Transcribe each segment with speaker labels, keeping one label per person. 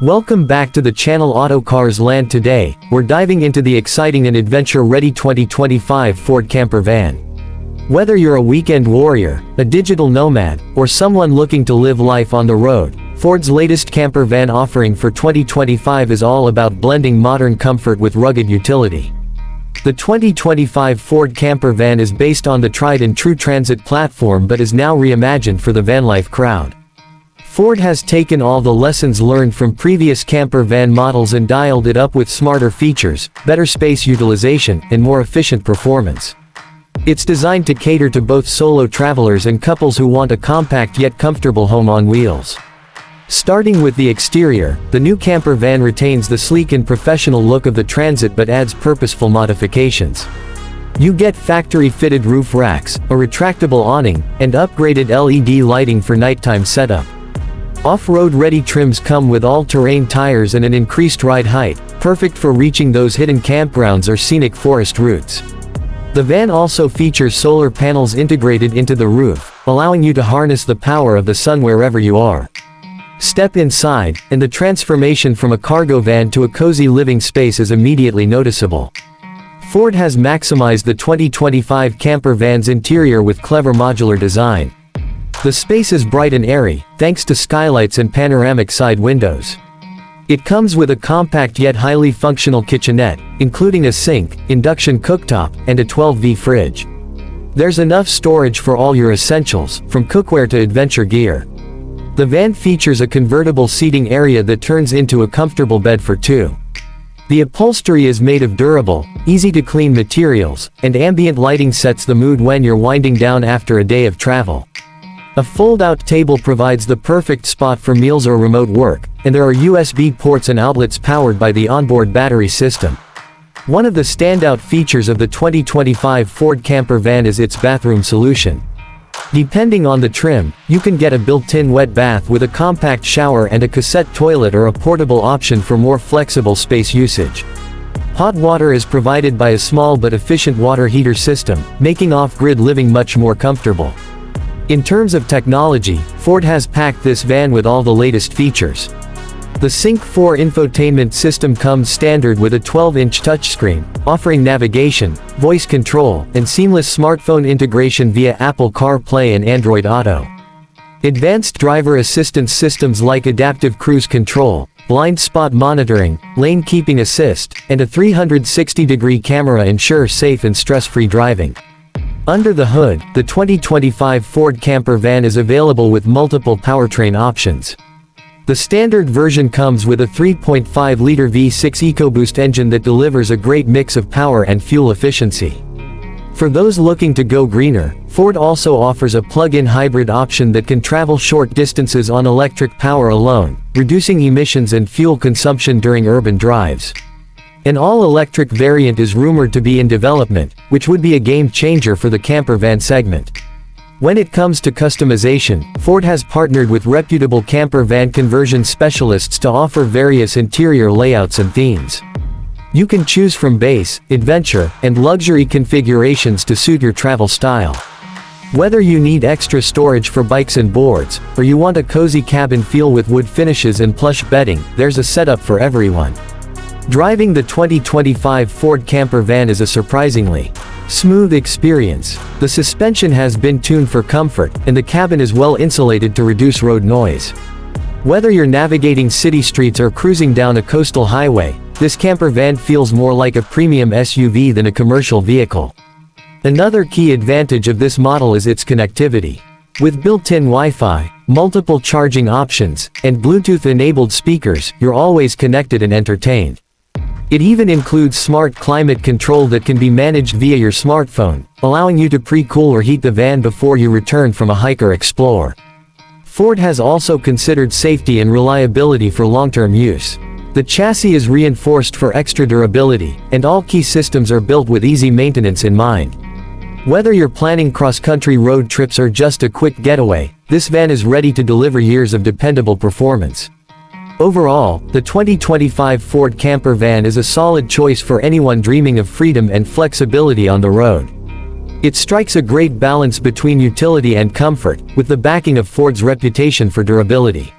Speaker 1: Welcome back to the channel Auto Cars Land. Today, we're diving into the exciting and adventure-ready 2025 Ford camper van. Whether you're a weekend warrior, a digital nomad, or someone looking to live life on the road, Ford's latest camper van offering for 2025 is all about blending modern comfort with rugged utility. The 2025 Ford camper van is based on the tried-and-true Transit platform but is now reimagined for the vanlife crowd. Ford has taken all the lessons learned from previous camper van models and dialed it up with smarter features, better space utilization, and more efficient performance. It's designed to cater to both solo travelers and couples who want a compact yet comfortable home on wheels. Starting with the exterior, the new camper van retains the sleek and professional look of the Transit but adds purposeful modifications. You get factory-fitted roof racks, a retractable awning, and upgraded LED lighting for nighttime setup. Off-road ready trims come with all-terrain tires and an increased ride height, perfect for reaching those hidden campgrounds or scenic forest routes. The van also features solar panels integrated into the roof, allowing you to harness the power of the sun wherever you are. Step inside, and the transformation from a cargo van to a cozy living space is immediately noticeable. Ford has maximized the 2025 camper van's interior with clever modular design. The space is bright and airy, thanks to skylights and panoramic side windows. It comes with a compact yet highly functional kitchenette, including a sink, induction cooktop, and a 12V fridge. There's enough storage for all your essentials, from cookware to adventure gear. The van features a convertible seating area that turns into a comfortable bed for two. The upholstery is made of durable, easy-to-clean materials, and ambient lighting sets the mood when you're winding down after a day of travel. A fold-out table provides the perfect spot for meals or remote work, and there are USB ports and outlets powered by the onboard battery system. One of the standout features of the 2025 Ford camper van is its bathroom solution. Depending on the trim, you can get a built-in wet bath with a compact shower and a cassette toilet or a portable option for more flexible space usage. Hot water is provided by a small but efficient water heater system, making off-grid living much more comfortable. In terms of technology, Ford has packed this van with all the latest features. The Sync 4 infotainment system comes standard with a 12-inch touchscreen, offering navigation, voice control, and seamless smartphone integration via Apple CarPlay and Android Auto. Advanced driver assistance systems like adaptive cruise control, blind spot monitoring, lane keeping assist, and a 360-degree camera ensure safe and stress-free driving. Under the hood, the 2025 Ford camper van is available with multiple powertrain options. The standard version comes with a 3.5-liter V6 EcoBoost engine that delivers a great mix of power and fuel efficiency. For those looking to go greener, Ford also offers a plug-in hybrid option that can travel short distances on electric power alone, reducing emissions and fuel consumption during urban drives. An all-electric variant is rumored to be in development, which would be a game-changer for the camper van segment. When it comes to customization, Ford has partnered with reputable camper van conversion specialists to offer various interior layouts and themes. You can choose from base, adventure, and luxury configurations to suit your travel style. Whether you need extra storage for bikes and boards, or you want a cozy cabin feel with wood finishes and plush bedding, there's a setup for everyone. Driving the 2025 Ford camper van is a surprisingly smooth experience. The suspension has been tuned for comfort, and the cabin is well insulated to reduce road noise. Whether you're navigating city streets or cruising down a coastal highway, this camper van feels more like a premium SUV than a commercial vehicle. Another key advantage of this model is its connectivity. With built-in Wi-Fi, multiple charging options, and Bluetooth-enabled speakers, you're always connected and entertained. It even includes smart climate control that can be managed via your smartphone, allowing you to pre-cool or heat the van before you return from a hike or explore. Ford has also considered safety and reliability for long-term use. The chassis is reinforced for extra durability, and all key systems are built with easy maintenance in mind. Whether you're planning cross-country road trips or just a quick getaway, this van is ready to deliver years of dependable performance. Overall, the 2025 Ford camper van is a solid choice for anyone dreaming of freedom and flexibility on the road. It strikes a great balance between utility and comfort, with the backing of Ford's reputation for durability.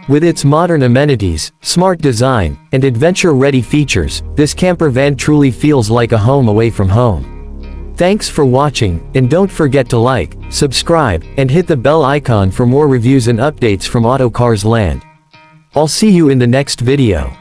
Speaker 1: With its modern amenities, smart design, and adventure-ready features, this camper van truly feels like a home away from home. Thanks for watching, and don't forget to like, subscribe, and hit the bell icon for more reviews and updates from Autocars Land. I'll see you in the next video.